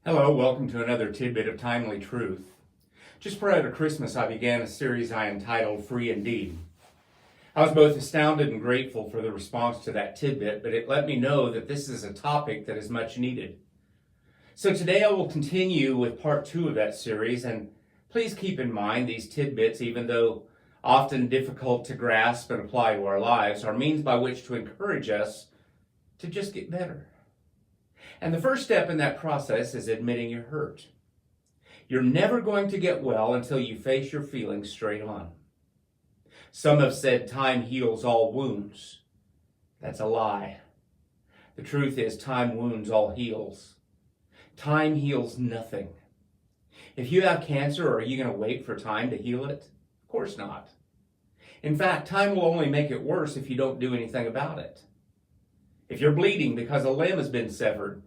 Hello, welcome to another tidbit of timely truth. Just prior to Christmas, I began a series I entitled Free Indeed. I was both astounded and grateful for the response to that tidbit, but it let me know that this is a topic that is much needed. So today I will continue with part 2 of that series, and please keep in mind these tidbits, even though often difficult to grasp and apply to our lives, are means by which to encourage us to just get better. And the first step in that process is admitting you're hurt. You're never going to get well until you face your feelings straight on. Some have said time heals all wounds. That's a lie. The truth is time wounds all heals. Time heals nothing. If you have cancer, are you going to wait for time to heal it? Of course not. In fact, time will only make it worse if you don't do anything about it. If you're bleeding because a limb has been severed,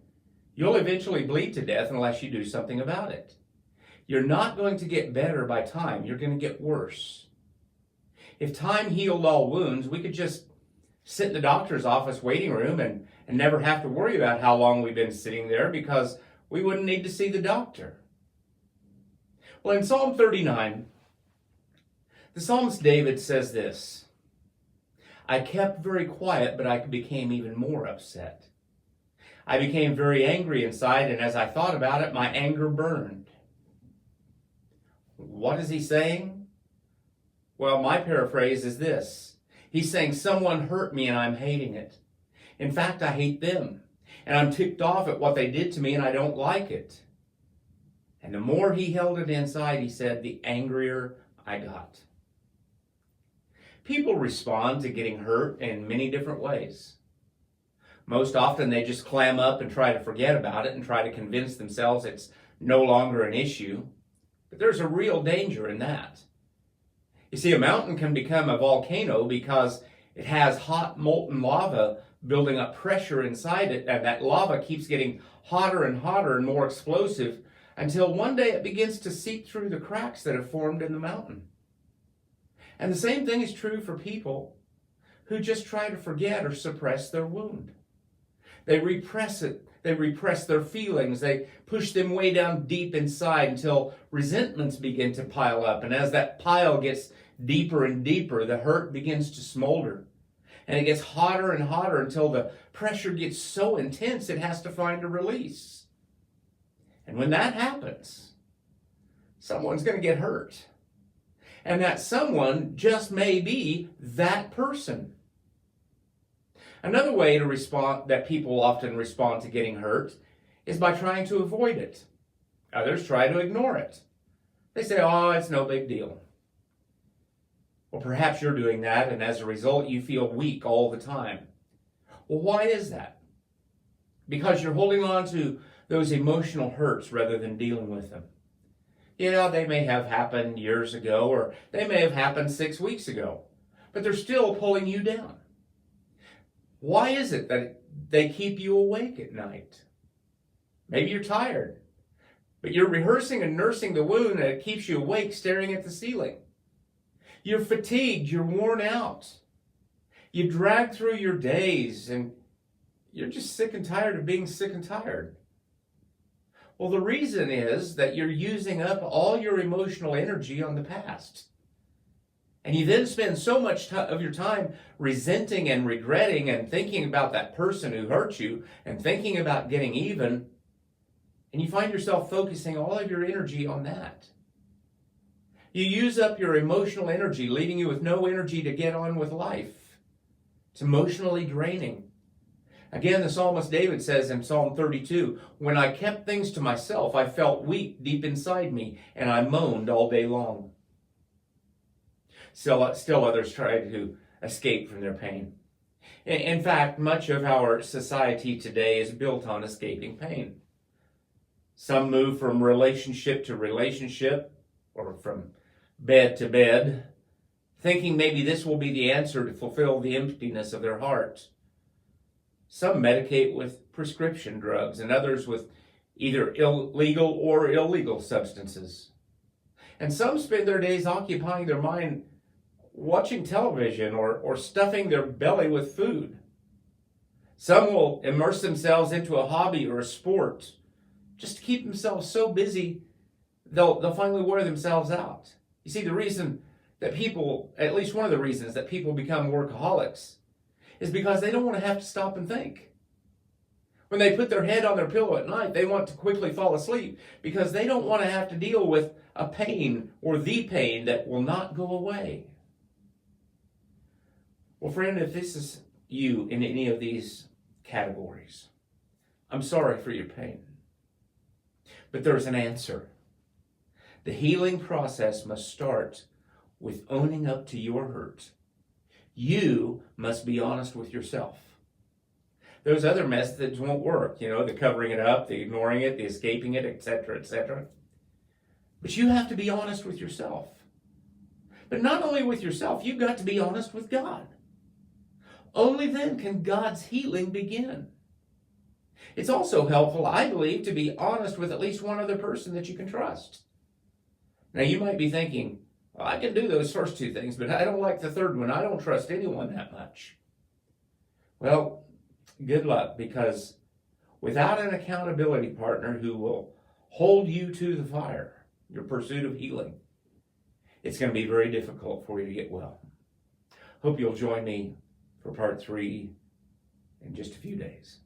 you'll eventually bleed to death unless you do something about it. You're not going to get better by time. You're going to get worse. If time healed all wounds, we could just sit in the doctor's office waiting room and never have to worry about how long we've been sitting there because we wouldn't need to see the doctor. Well, in Psalm 39, the psalmist David says this: I kept very quiet, but I became even more upset. I became very angry inside, and as I thought about it, my anger burned. What is he saying? Well, my paraphrase is this. He's saying someone hurt me and I'm hating it. In fact, I hate them. And I'm ticked off at what they did to me and I don't like it. And the more he held it inside, he said, the angrier I got. People respond to getting hurt in many different ways. Most often they just clam up and try to forget about it and try to convince themselves it's no longer an issue. But there's a real danger in that. You see, a mountain can become a volcano because it has hot molten lava building up pressure inside it, and that lava keeps getting hotter and hotter and more explosive until one day it begins to seep through the cracks that have formed in the mountain. And the same thing is true for people who just try to forget or suppress their wound. They repress it. They repress their feelings. They push them way down deep inside until resentments begin to pile up. And as that pile gets deeper and deeper, the hurt begins to smolder. And it gets hotter and hotter until the pressure gets so intense it has to find a release. And when that happens, someone's going to get hurt. And that someone just may be that person. Another way to respond that people often respond to getting hurt is by trying to avoid it. Others try to ignore it. They say, oh, it's no big deal. Well, perhaps you're doing that, and as a result, you feel weak all the time. Well, why is that? Because you're holding on to those emotional hurts rather than dealing with them. Yeah, they may have happened years ago, or they may have happened 6 weeks ago, but they're still pulling you down. Why is it that they keep you awake at night? Maybe you're tired, but you're rehearsing and nursing the wound and it keeps you awake staring at the ceiling. You're fatigued, you're worn out. You drag through your days and you're just sick and tired of being sick and tired. Well, the reason is that you're using up all your emotional energy on the past. And you then spend so much of your time resenting and regretting and thinking about that person who hurt you and thinking about getting even. And you find yourself focusing all of your energy on that. You use up your emotional energy, leaving you with no energy to get on with life. It's emotionally draining. Again, the psalmist David says in Psalm 32, when I kept things to myself, I felt weak deep inside me, and I moaned all day long. Still others try to escape from their pain. In fact, much of our society today is built on escaping pain. Some move from relationship to relationship, or from bed to bed, thinking maybe this will be the answer to fulfill the emptiness of their heart. Some medicate with prescription drugs, and others with either illegal or illegal substances. And some spend their days occupying their mind watching television or stuffing their belly with food. Some will immerse themselves into a hobby or a sport, just to keep themselves so busy, they'll finally wear themselves out. You see, the reason that people, at least one of the reasons that people become workaholics, is because they don't want to have to stop and think. When they put their head on their pillow at night, they want to quickly fall asleep because they don't want to have to deal with a pain or the pain that will not go away. Well, friend, if this is you in any of these categories, I'm sorry for your pain. But there's an answer. The healing process must start with owning up to your hurt. You must be honest with yourself. Those other methods won't work, the covering it up, the ignoring it, the escaping it, etc., etc. But you have to be honest with yourself. But not only with yourself, you've got to be honest with God. Only then can God's healing begin. It's also helpful, I believe, to be honest with at least one other person that you can trust. Now, you might be thinking, well, I can do those first two things, but I don't like the third one. I don't trust anyone that much. Well, good luck, because without an accountability partner who will hold you to the fire, your pursuit of healing, it's going to be very difficult for you to get well. Hope you'll join me for part 3 in just a few days.